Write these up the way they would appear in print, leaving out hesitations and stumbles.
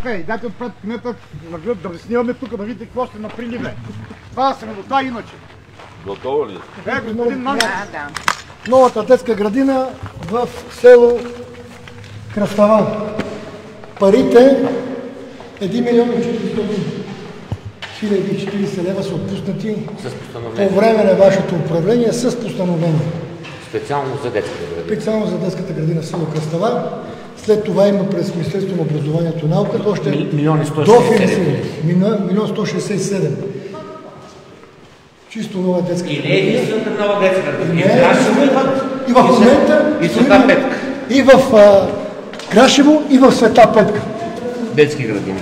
Дайте отпред кмета да снимаме тук, да видите какво ще направи, бе. Това се вода иначе. Готово ли? Господин Нанчев. Новата детска градина в село Кръстава. Парите 1 милион 400 хиляди 40 лева са отпуснати по време на вашето управление с постановление. Специално за детската градина. Специално за детската градина в село Кръстава. След това има през Министерството на образованието и науката още дофинансиране. Милион 167. Чисто нова детска градина. И не е единствената нова детска градина. И в момента... И Света Петка. И в Крашево, и в Света Петка. Детски градини.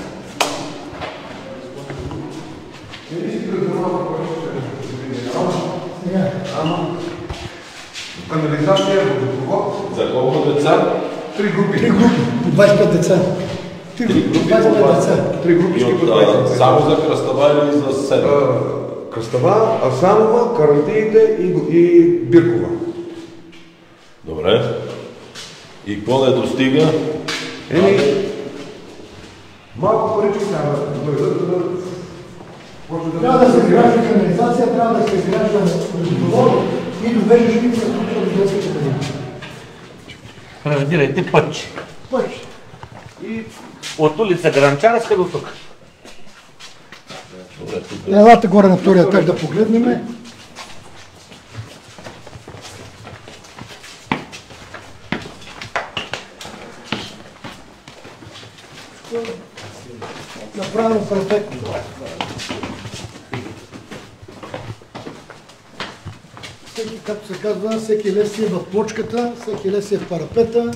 Канализация, водопровод. За колко деца? 3 групи. 3 групи, по 25 деца. 3 групи по 25 деца. 3 групички по 20 деца. Само за Кръстава или за 7? Кръстава, Асанова, Карантиите и Биркова. Добре. И какво не достига? Малко парички трябва да бъдат. Трябва да се изгражда канализация, трябва да се изгражда водопровод и довеждаш инфраструктура до детската градина. Преведирайте пътче. Пътче. И от улица Гранчарска до тук. Елата горе на втория етаж да погледнем. Направено перфектно. Както се казва, всеки лес е в плочката, всеки лес е в парапета,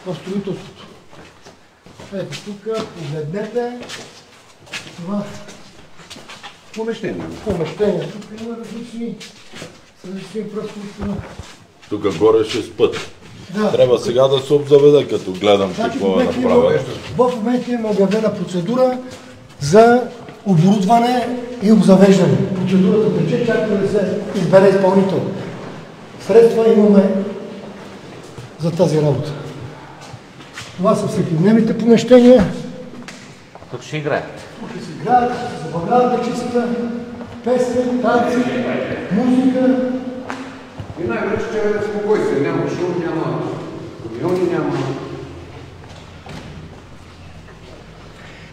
в строителството. Ето тук, погледнете. Това помещение. Тук има различни инфраструктура. Тук горе ще спът. Да. Трябва сега да се обзаведа, като гледам какво е направено. В момента има обявена процедура за оборудване и обзавеждане. Процедурата тече, чакаме да се избере изпълнител. Средства имаме за тази работа. Това са всекидневните помещения. Тук ще играят. Тук ще се играят, ще се забавляват дечицата, песен, танци, музика. И най-вече че спокойствие. Няма шум, няма камиони, няма...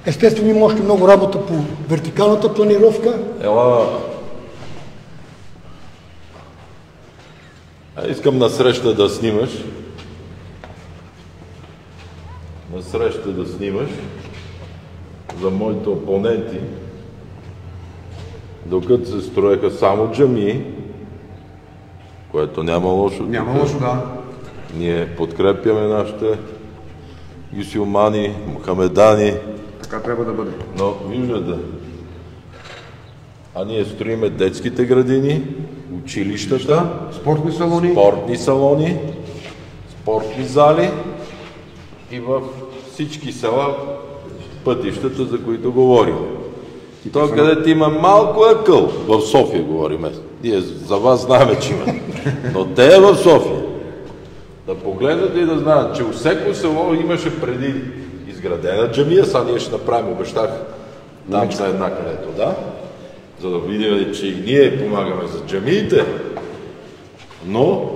Естествено има още много работа по вертикалната планировка. Ела... Искам насреща да снимаш. Насреща да снимаш за моите опоненти, докато се строеха само джамии, което няма лошо. Няма лошо, да. Ние подкрепяме нашите мюсюлмани, мухамедани. Така трябва да бъде. Но виждате, ние строиме детските градини, училищата, Спортни салони. Спортни зали и във всички села пътищата, за които говорим. То, където има малко акъл, в София говорим. Ние за вас знаем, че има. Но те е в София. Да погледнат и да знаят, че у всеко село имаше преди изградена джамия, сега ние ще направим, обещах, там за една където, да? За да видим, че и ние помагаме за джамиите. Но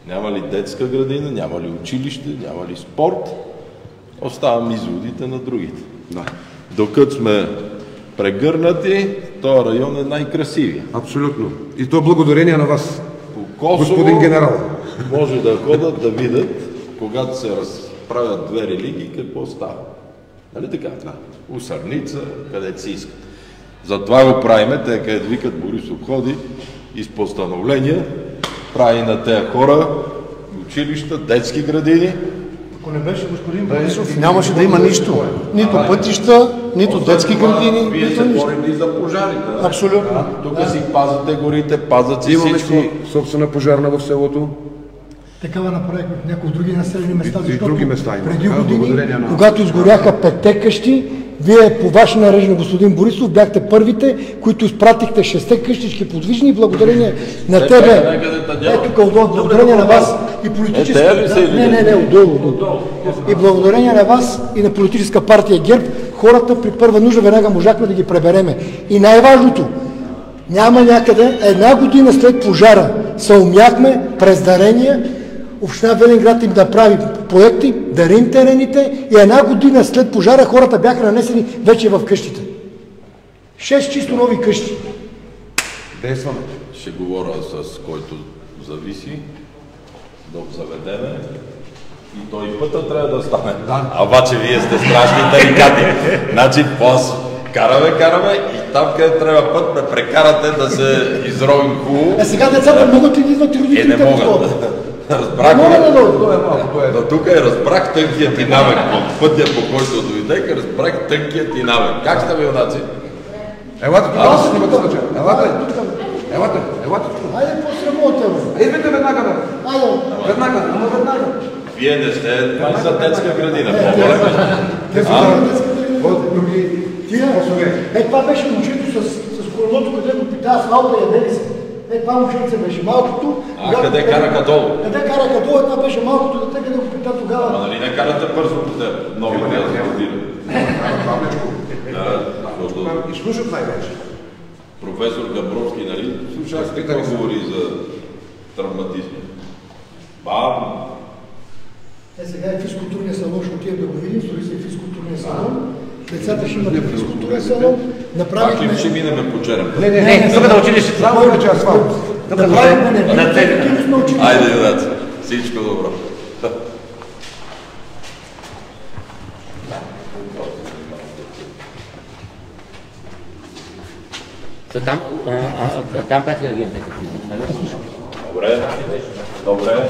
няма ли детска градина, няма ли училище, няма ли спорт, оставам изводите на другите. Да. Докато сме прегърнати, този район е най-красивия. Абсолютно. И то благодарение на вас, По Косово, господин генерал. може да ходят да видят, когато се разправят две религии, какво става. Нали така? Да. У Сърница, където си искат. Затова го правиме, те където викат Борисов ходи и с постановления прави на тези хора училища, детски градини. Ако не беше господин Борисов, нямаше да има нищо. Нито пътища, нито детски градини, Вие нито се нищо. борите и за пожарите. Да? Абсолютно. Тук си пазите горите, пазят си Имаме всичко. собствена пожарна в селото. Такава направихме в някои други населени места, И защото други места има. преди Да, години, благодарение на... когато изгоряха 5 къщи, Вие по ваше нареждане, господин Борисов, бяхте първите, които изпратихте 6 къщички подвижни, благодарение на тебе. Тук отдолу, благодарение на вас и политическа... Не, отдолу. И благодарение на вас и на политическа партия ГЕРБ, хората при първа нужда веднага можахме да ги пребереме. И най-важното, няма някъде, една година след пожара съумяхме през дарения община Велинград им да прави проекти, дарим терените и една година след пожара хората бяха нанесени вече в къщите. 6 чисто нови къщи. Действаме. Ще говоря с който зависи, да заведеме и той пътя трябва да стане. Да. Обаче вие сте страшни тарикати. Значи, караме и там, къде трябва път, ме прекарате да се изровим хубаво. Сега децата могат ли да идват и родителите? Не могат. Разбрах до тук разбрах тънкият и навик. От пътя, по който дойдех, разбрах тънкият и навик. Как сте, юнаци? Елате тук, да се снимате случай. Елате тук. Айде по-срамота, бе. Идвайте веднага, бе. Айде. Веднага. Вие не сте за детска градина. Други способи. Това беше момчето с колелото, където пита асфалта и ядели се. Това момченце беше малкото. Къде караха долу? Къде караха долу, това беше малкото дете, къде го пита тогава. Нали не карате бързо по теб? Нови не да година. И слушат най-вече. Професор Габровски, нали? Слушахте какво говори за травматизма? Бавно. Сега е физкултурния салон, ще отидем да го видим, строи се физкултурния салон. Децата ще имат физкултурен салон. Направихме... Пак ще минеме по черен път? Не, тук да училище. Само вече асфалт. Айде, юнаци. Всичко добро. Там 5 агента. Добре.